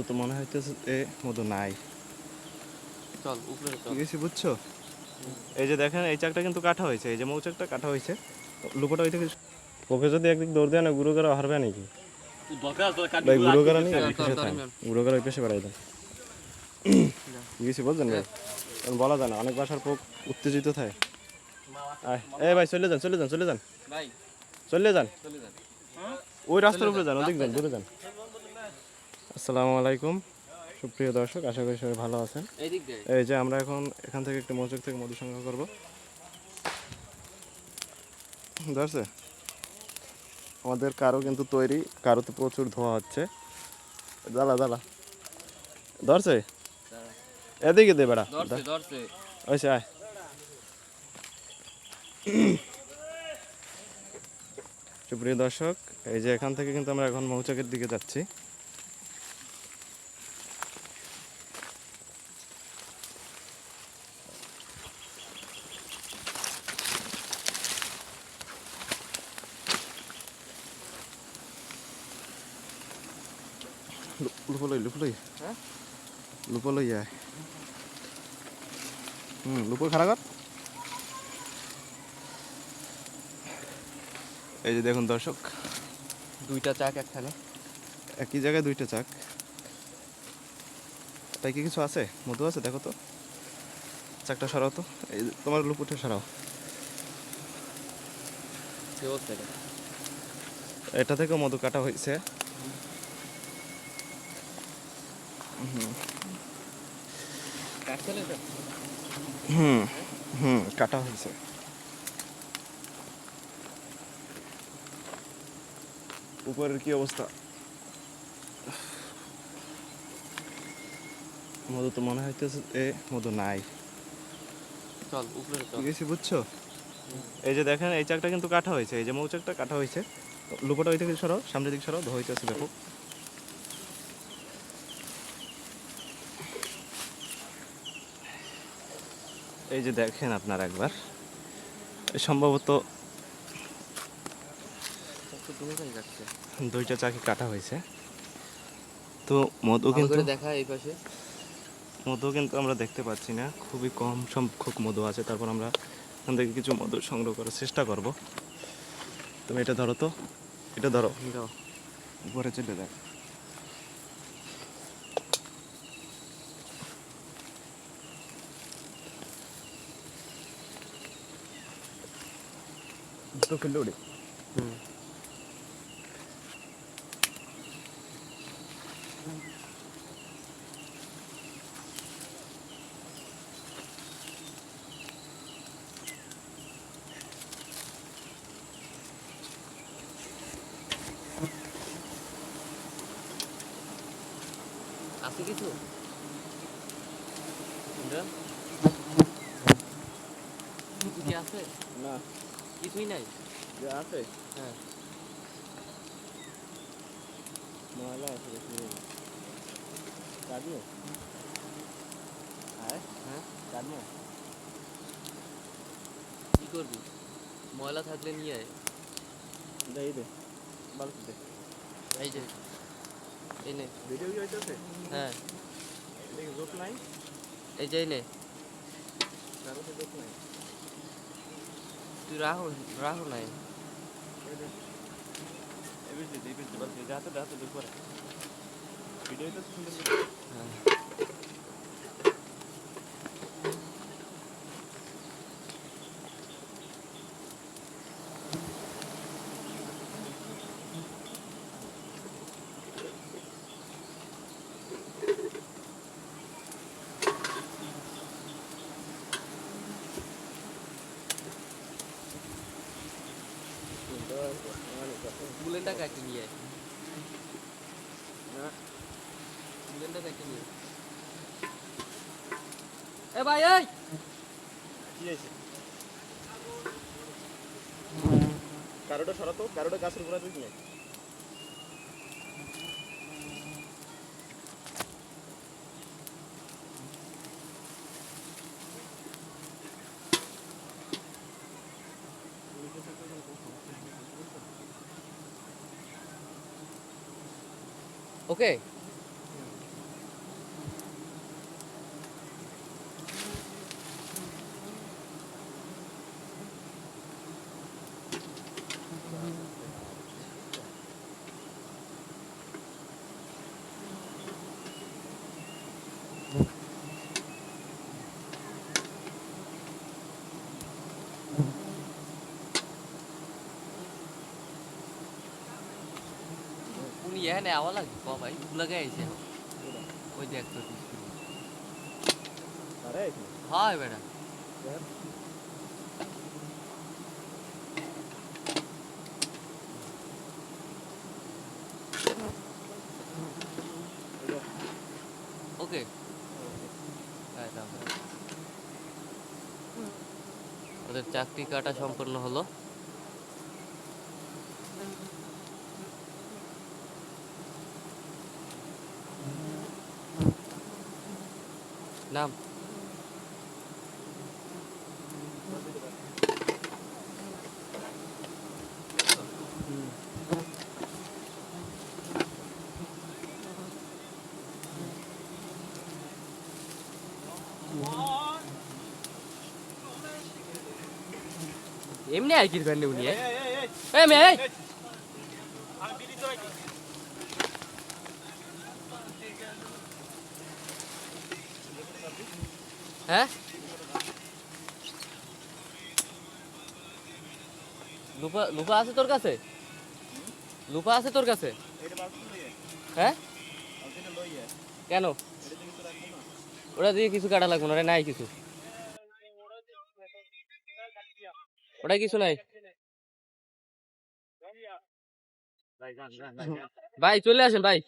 তো মনে হইতেছে মধু নাই। চল উপরে চল। গেছি বুঝছো, এই যে দেখেন এই চাকটা কিন্তু কাটা হয়েছে, এই যে মৌচাকটা কাটা হয়েছে। লুকোটা ওই থেকে ওকে যদি একদিক দৌড় দেয় না গুঁড়ো করা হারবে নাকি ভাই? গুঁড়ো করা নেই গুঁড়ো করা ওই পেশে বেড়াই দেন গেছি বুঝলেন ভাই, কারণ বলা যায় না, অনেক বাসার পোক উত্তেজিত থাকে। এই ভাই চলে যান চলে যান চলে যান ভাই, চলে যান, চলে যান। ওই রাস্তার উপরে যান, ওদিক যান, দূরে যান। আসসালামু আলাইকুম সুপ্রিয় দর্শক, আশা করি সবাই ভালো আছেন। এইদিক দে। এই যে আমরা এখন এখান থেকে একটা মৌচাক থেকে মধু সংগ্রহ করবো। ধরছে আমাদের কারো কিন্তু তৈরি, কারোতে প্রচুর ধোয়া হচ্ছে। দালা দালা ধরছে, এদিকে দে বেড়া, ধরছে ধরছে। ওইসে আয়। সুপ্রিয় দর্শক, এই যে এখান থেকে কিন্তু আমরা এখন মৌচাকের দিকে যাচ্ছি। লুপলই লুপলই, হ্যাঁ লুপলই আয়। লুপো খারাপ কর। এই যে দেখুন দর্শক, দুইটা চাক একখানে। একই জায়গায় দুইটা চাক। তাই কি কিছু আছে, মধু আছে? দেখো তো, চাকটা সরাও তো, এই তোমার লুপুটা সরাও। এটা থেকেও মধু কাটা হয়েছে। কাটা হয়েছে। উপরের কি অবস্থা? মধু তো মনে হইতেছে মধু নাই। চল উপরে চল। গেছি বুঝছো, এই যে দেখেন এই চাকটা কিন্তু কাটা হয়েছে, এই যে মৌচাকটা কাটা হয়েছে। লুপোটা ওই থেকে সরাও, সামনের দিক সরাও, ধোয়া হইতেছে ব্যাপক। এই যে দেখেন আপনার একবার, সম্ভবত দুইটা চাকি কাটা হয়েছে। তো মধু কিন্তু দেখা এই পাশে, মধু কিন্তু আমরা দেখতে পাচ্ছি না, খুবই কম সংখ্যক মধু আছে। তারপর আমরা এখান থেকে কিছু মধু সংগ্রহ করার চেষ্টা করব। তুমি এটা ধরো তো, এটা ধরো, উপরে চলে যাক। তো ফেললে ওরে আছে কিছু কিছু কি আছে? না, কিছুই নাই। যে আছে হ্যাঁ ময়লা আছে বেশি। কাটবো? হ্যাঁ হ্যাঁ, কাটবো? কি করবি? ময়লা থাকলে নিয়ে আয়। এই দে বালতি দে। এই যে এই নে। ভিডিও কি হইতেছে? হ্যাঁ দেখি জোক নাই, এই যে এই নে। কারো তো জোক নাই। তুই রাহো রাহো নাই। এই বেশ দে বালতি, হাতে জোক করে ভিডিও হইতেছে সুন্দর। হ্যাঁ বুলেনটা কাটে নিয়ে আয়। বুলেনটা কাটে নিয়ে আয়। এ ভাই এই কি হয়েছে? কারোটা সরাতো, কারোটা গাছের গোড়া দিস না। ওকে এখানে আওয়া লাগে ক ভাই লাগাই আইছে ওই দেখ তো হয় বেটা ওকে ওদের চাকরি কাটা সম্পন্ন হলো নাম এমনি আর কি করবে উনি এই মে হ্যাঁ লুপা লুপা আছে তোর কাছে লুপা আছে তোর কাছে হ্যাঁ কেন ওটা দিয়ে কিছু কাটা লাগবে না ওটা নাই কিছু ওটা কিছু নাই ভাই চলে আসেন ভাই